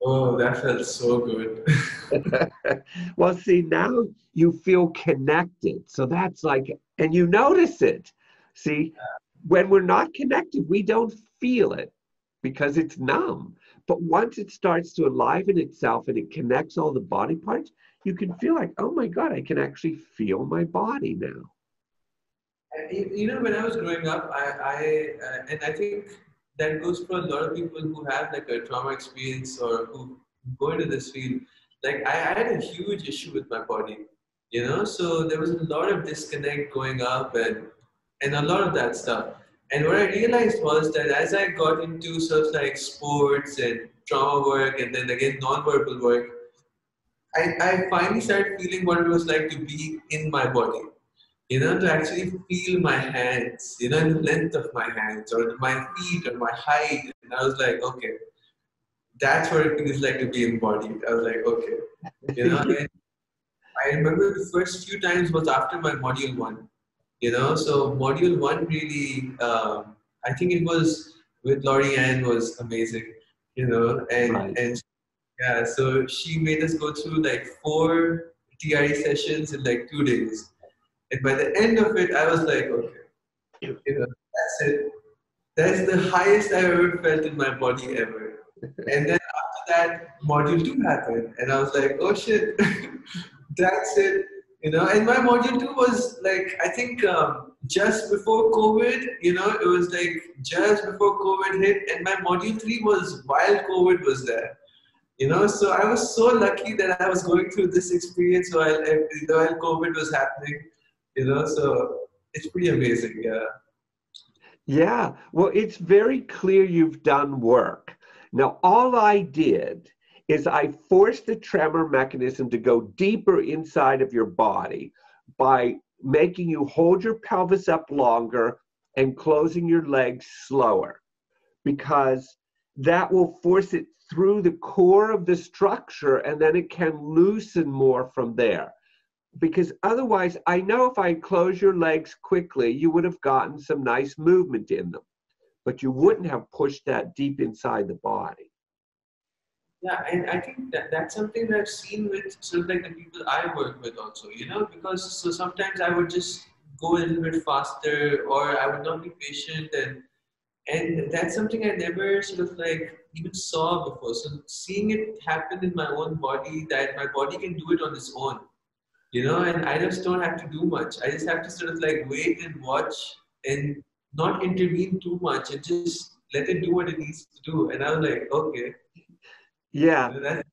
Oh, that felt so good. Well, see, now you feel connected. So that's like, and you notice it. See, when we're not connected, we don't feel it because it's numb. But once it starts to enliven itself and it connects all the body parts, you can feel like, oh my God, I can actually feel my body now. When I was growing up, and I think that goes for a lot of people who have like a trauma experience or who go into this field. Like I had a huge issue with my body, so there was a lot of disconnect going up and a lot of that stuff. And what I realized was that as I got into sort of like sports and trauma work and then again non-verbal work, I finally started feeling what it was like to be in my body, to actually feel my hands, and the length of my hands or my feet or my height. And I was like, okay, that's what it feels like to be embodied. I was like, okay, and I remember the first few times was after my module one, so module one really, I think it was with Laurie Ann was amazing, Right. and yeah, so she made us go through like 4 TRE sessions in like 2 days. And by the end of it, I was like, okay, that's it. That's the highest I've ever felt in my body ever. And then after that, module two happened, and I was like, oh shit, that's it. And my module two was like, I think just before COVID, it was like just before COVID hit, and my module three was while COVID was there. So I was so lucky that I was going through this experience while COVID was happening. So it's pretty amazing. Yeah. Yeah, well, it's very clear you've done work. Now, all I did is I forced the tremor mechanism to go deeper inside of your body by making you hold your pelvis up longer and closing your legs slower, because that will force it through the core of the structure and then it can loosen more from there. Because otherwise, I know if I close your legs quickly, you would have gotten some nice movement in them, but you wouldn't have pushed that deep inside the body. Yeah, and I think that that's something that I've seen with sort of like the people I work with also, because so sometimes I would just go a little bit faster or I would not be patient and that's something I never sort of like even saw before. So seeing it happen in my own body, that my body can do it on its own, and I just don't have to do much. I just have to sort of like wait and watch and not intervene too much and just let it do what it needs to do. And I was like, okay, Yeah, that's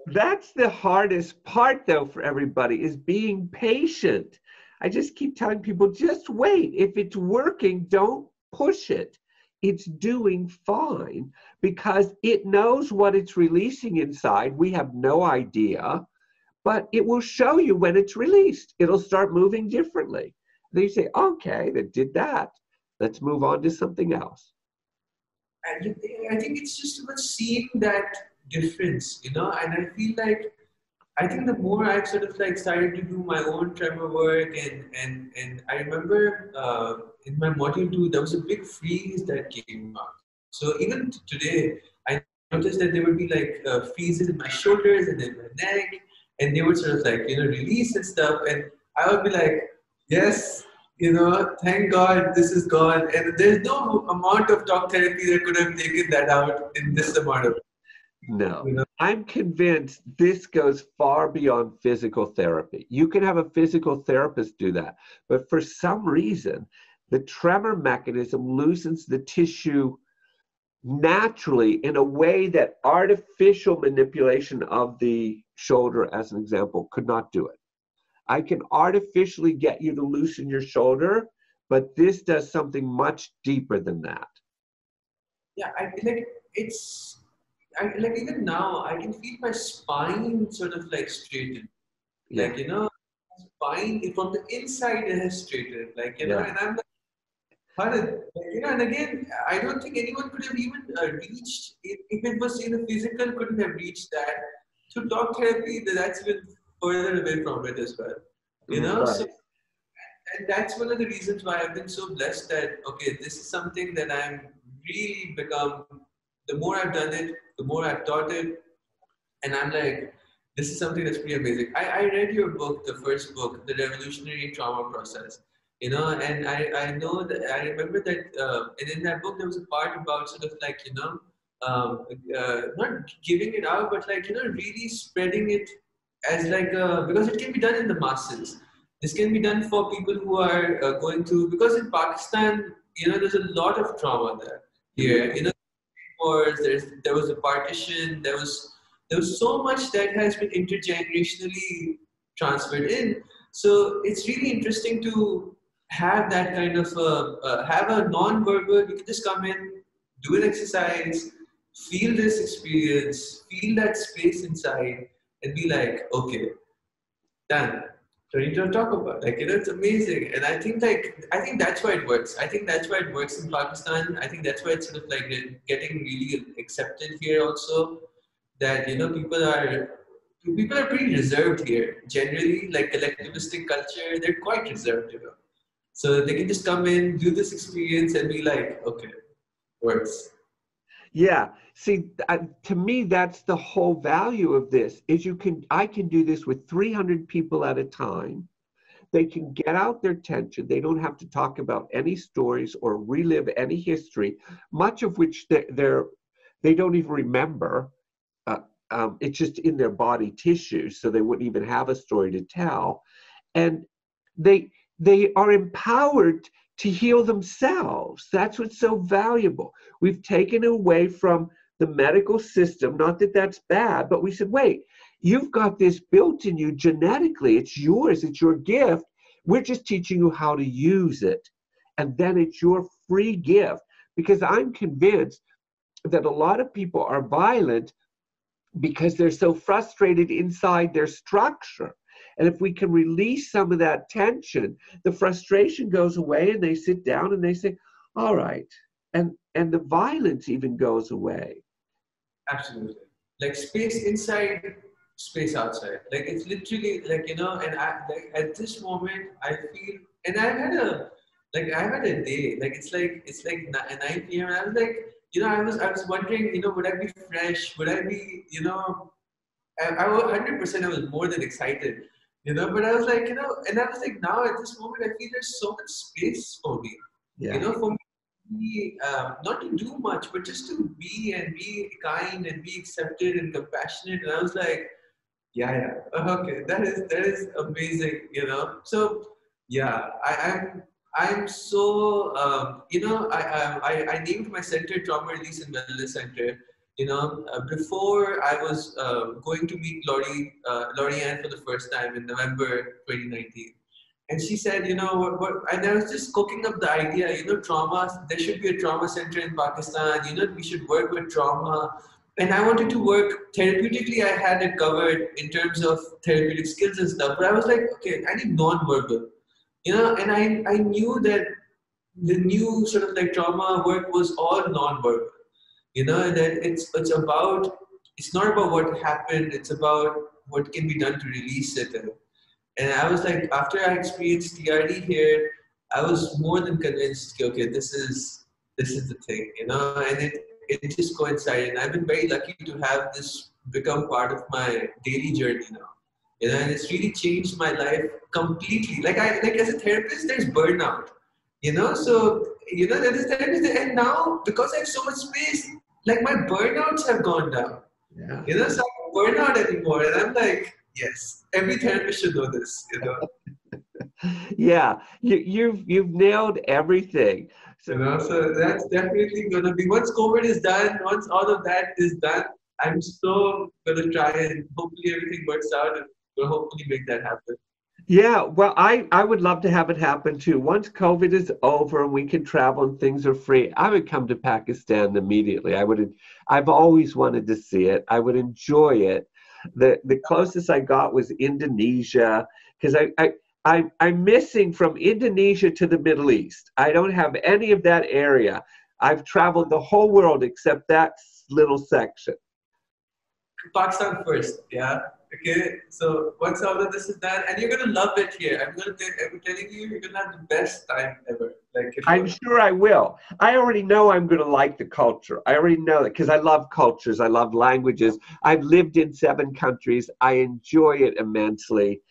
that's the hardest part, though, for everybody is being patient. I just keep telling people just wait. If it's working, don't push it. It's doing fine because it knows what it's releasing inside. We have no idea, but it will show you when it's released. It'll start moving differently. Then you say, okay, that did that. Let's move on to something else. and I think it's just about seeing that difference, and I feel like I think the more I've sort of like started to do my own tremor work and I remember in my module two there was a big freeze that came up. So even today I noticed that there would be like freezes in my shoulders and in my neck and they would sort of like release and stuff and I would be like yes, thank God this is gone and there's no amount of talk therapy that could have taken that out in this amount of No, you know. I'm convinced this goes far beyond physical therapy. You can have a physical therapist do that, but for some reason, the tremor mechanism loosens the tissue naturally in a way that artificial manipulation of the shoulder, as an example, could not do it. I can artificially get you to loosen your shoulder, but this does something much deeper than that. Yeah, I like it's like even now I can feel my spine sort of like straighten. Yeah, Like spine from the inside it has straightened. Like yeah. and I'm like, how did and again I don't think anyone could have even reached if it was physical couldn't have reached that. Through talk therapy, that's even further away from it as well. So Right. and that's one of the reasons why I've been so blessed that okay, this is something that I'm really become the more I've done it, the more I've taught it, and I'm like, this is something that's pretty amazing. I read your book, the first book, The Revolutionary Trauma Process, and I know that I remember that, and in that book there was a part about sort of like, not giving it out, but like, really spreading it as like, because it can be done in the masses. This can be done for people who are going through, because in Pakistan, there's a lot of trauma there. Here, wars, there was a partition, there was so much that has been intergenerationally transferred in. So it's really interesting to have that kind of have a non-verbal. You can just come in, do an exercise, feel this experience, feel that space inside, and be like, okay, done. So you don't talk about, like, it's amazing. And I think that's why it works. I think that's why it works in Pakistan. I think that's why it's sort of like getting really accepted here also, that people are pretty reserved here generally, like collectivistic culture, they're quite reserved. So they can just come in, do this experience, and be like, okay, works. Yeah. See, to me, that's the whole value of this is I can do this with 300 people at a time. They can get out their tension. They don't have to talk about any stories or relive any history, much of which they don't even remember. It's just in their body tissue, so they wouldn't even have a story to tell. And they are empowered to heal themselves. That's what's so valuable. We've taken away from the medical system, not that that's bad, but we said, wait, you've got this built in you genetically. It's yours. It's your gift. We're just teaching you how to use it. And then it's your free gift. Because I'm convinced that a lot of people are violent because they're so frustrated inside their structure. And if we can release some of that tension, the frustration goes away and they sit down and they say, all right. And the violence even goes away. Absolutely. Like space inside, space outside. Like it's literally like, and I like at this moment I feel, and I've had a day. Like it's like 9 p.m. and I was like, I was wondering, would I be fresh? Would I be, I was 100%. I was more than excited, But I was like, and I was like, now at this moment, I feel there's so much space for me, Yeah. for me, not to do much, but just to be and be kind and be accepted and compassionate. And I was like, yeah, okay, that is amazing, So yeah, I'm so I named my center Trauma Release and Wellness Center. Before I was going to meet Lori Ann for the first time in November 2019. And she said, and I was just cooking up the idea, trauma, there should be a trauma center in Pakistan, we should work with trauma. And I wanted to work therapeutically, I had it covered in terms of therapeutic skills and stuff, but I was like, okay, I need non-verbal, and I knew that the new sort of like trauma work was all non-verbal, that it's not about what happened, it's about what can be done to release it. And I was like, after I experienced TRD here, I was more than convinced, okay, this is the thing, and it just coincided. And I've been very lucky to have this become part of my daily journey now. And it's really changed my life completely. Like as a therapist, there's burnout. So there is therapist, and now because I have so much space, like my burnouts have gone down. Yeah. So I don't burn out anymore. And I'm like, yes, every therapist should know this. Yeah, you've nailed everything. So that's definitely gonna be, once COVID is done, once all of that is done, I'm so gonna try and hopefully everything works out and we'll hopefully make that happen. Yeah, well, I would love to have it happen too. Once COVID is over and we can travel and things are free, I would come to Pakistan immediately. I've always wanted to see it. I would enjoy it. The closest I got was Indonesia, because I'm missing from Indonesia to the Middle East. I don't have any of that area. I've traveled the whole world except that little section. Pakistan first, yeah. Okay, so once all of this is done, and you're gonna love it here. I'm telling you, you're gonna have the best time ever. Like, I'm sure I will. I already know I'm going to like the culture. I already know that because I love cultures. I love languages. I've lived in 7 countries. I enjoy it immensely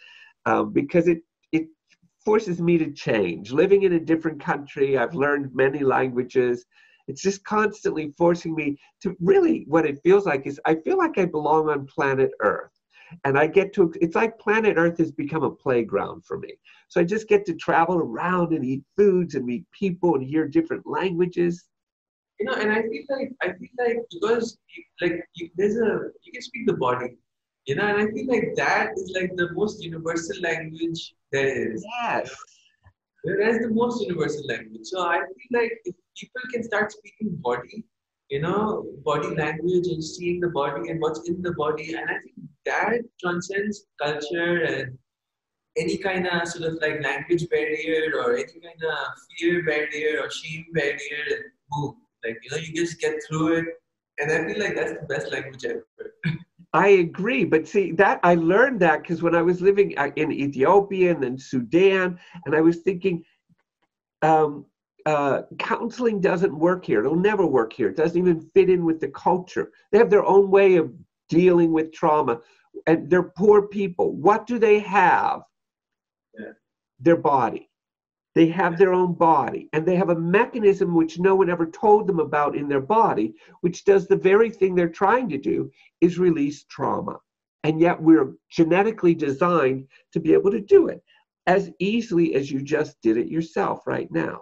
because it forces me to change. Living in a different country, I've learned many languages. It's just constantly forcing me to really what it feels like is I feel like I belong on planet Earth. And I get to, it's like planet Earth has become a playground for me. So I just get to travel around and eat foods and meet people and hear different languages. and I feel like because you can speak the body, and I feel like that is like the most universal language there is. Yes. That's the most universal language. So I feel like if people can start speaking body, body language and seeing the body and what's in the body, and I think that transcends culture and any kind of sort of like language barrier or any kind of fear barrier or shame barrier, and boom, like you just get through it. And I feel like that's the best language ever. I agree, but see that I learned that because when I was living in Ethiopia and then Sudan, and I was thinking, um, counseling doesn't work here. It'll never work here. It doesn't even fit in with the culture. They have their own way of dealing with trauma, and they're poor people. What do they have? Yeah. Their body. They have their own body, and they have a mechanism which no one ever told them about in their body, which does the very thing they're trying to do, is release trauma. And yet we're genetically designed to be able to do it as easily as you just did it yourself right now.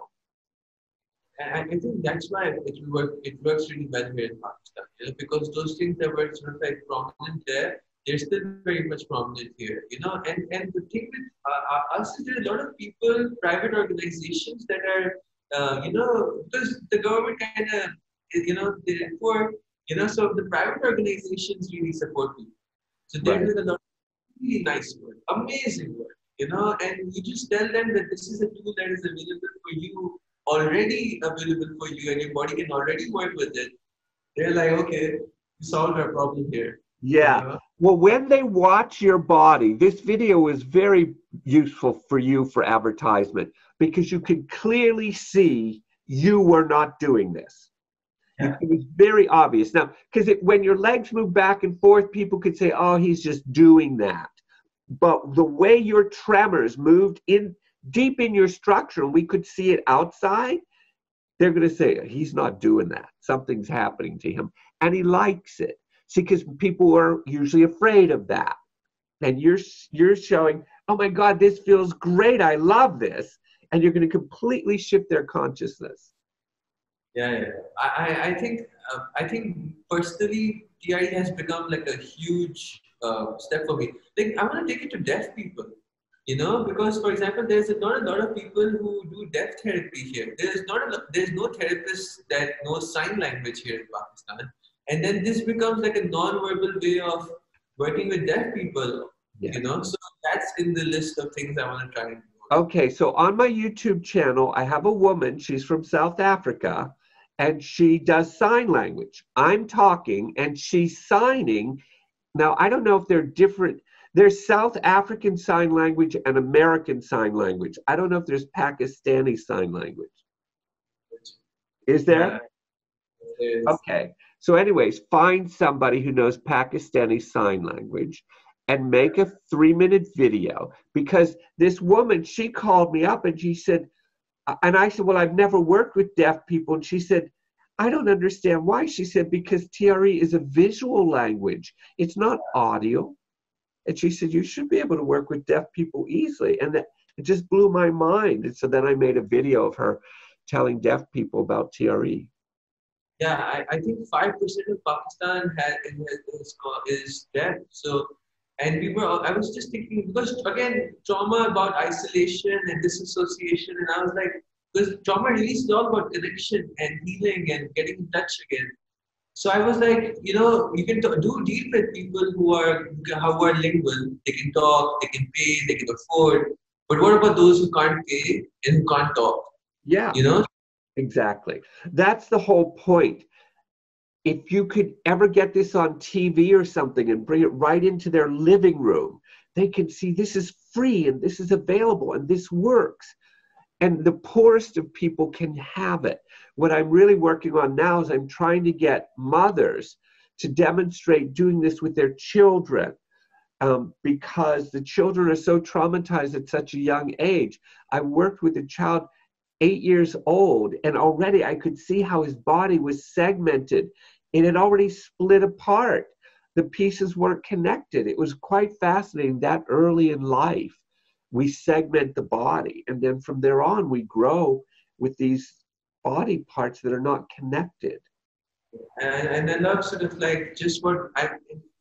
And I think that's why it works really well here in Pakistan, because those things that were sort of like prominent there, they're still very much prominent here, And the thing with us is there are a lot of people, private organizations that are, because the government kind of, they for, so the private organizations really support people. So they're Right. doing a lot of really nice work, amazing work, and you just tell them that this is a tool that is available for you, already available for you, and your body can already work with it. They're like, okay, we solved our problem here. Yeah. Well, when they watch your body, this video is very useful for you for advertisement because you can clearly see you were not doing this. Yeah. It was very obvious. Now, because when your legs move back and forth, people could say, oh, he's just doing that. But the way your tremors moved in deep in your structure, and we could see it outside, they're going to say, he's not doing that. Something's happening to him. And he likes it. See, because people are usually afraid of that. And you're showing, oh my God, this feels great. I love this. And you're going to completely shift their consciousness. Yeah. I think personally, TRE has become like a huge step for me. Like I want to take it to deaf people, because for example, there's not a lot of people who do deaf therapy here. There's no therapist that knows sign language here in Pakistan, and then this becomes like a non-verbal way of working with deaf people. Yeah. So that's in the list of things I want to try and do. Okay, so on my YouTube channel, I have a woman, she's from South Africa, and she does sign language. I'm talking and she's signing. Now, I don't know if they're different. There's South African Sign Language and American Sign Language. I don't know if there's Pakistani Sign Language. Is there? Yeah, there is. Okay. So anyways, find somebody who knows Pakistani Sign Language and make a 3-minute video because this woman, she called me up and she said, and I said, well, I've never worked with deaf people. And she said, I don't understand why. She said, because TRE is a visual language. It's not audio. And she said, you should be able to work with deaf people easily. And that, it just blew my mind. And so then I made a video of her telling deaf people about TRE. Yeah, I think 5% of Pakistan is deaf. So, and I was just thinking, because again, trauma about isolation and disassociation, and I was like, because trauma really is all about connection and healing and getting in touch again. So I was like, you can deal with people who are lingual. They can talk, they can pay, they can afford. But what about those who can't pay and who can't talk? Yeah. You know? Exactly. That's the whole point. if you could ever get this on TV or something and bring it right into their living room, they can see this is free and this is available and this works. And the poorest of people can have it. What I'm really working on now is I'm trying to get mothers to demonstrate doing this with their children, because the children are so traumatized at such a young age. I worked with a child 8 years old, and already I could see how his body was segmented. It had already split apart. The pieces weren't connected. It was quite fascinating that early in life we segment the body, and then from there on we grow with these body parts that are not connected. And I love sort of like just what I,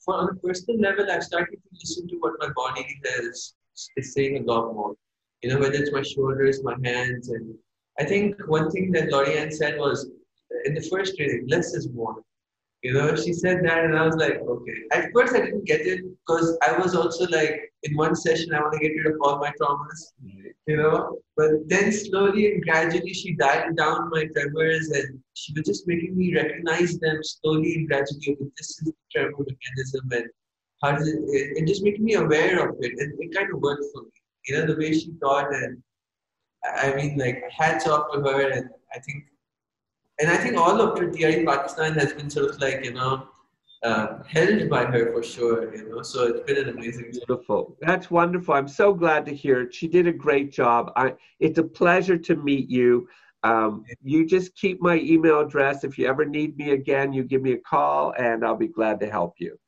for on a personal level, I've started to listen to what my body is saying a lot more. You know, whether it's my shoulders, my hands, and I think one thing that Lorianne said was in the first training, less is more. You know, she said that, and I was like, okay. At first, I didn't get it because I was also like, in one session, I want to get rid of all my traumas, you know. But then slowly and gradually, she dialed down my tremors, and she was just making me recognize them slowly and gradually. Okay, this is the tremor mechanism, and how does it just making me aware of it, and it kind of worked for me. You know, the way she taught, and I mean, like, hats off to her, and I think all of TRE Pakistan has been sort of like, held by her for sure, you know. So it's been an amazing experience. Beautiful. That's wonderful. I'm so glad to hear it. She did a great job. It's a pleasure to meet you. You just keep my email address. If you ever need me again, you give me a call and I'll be glad to help you.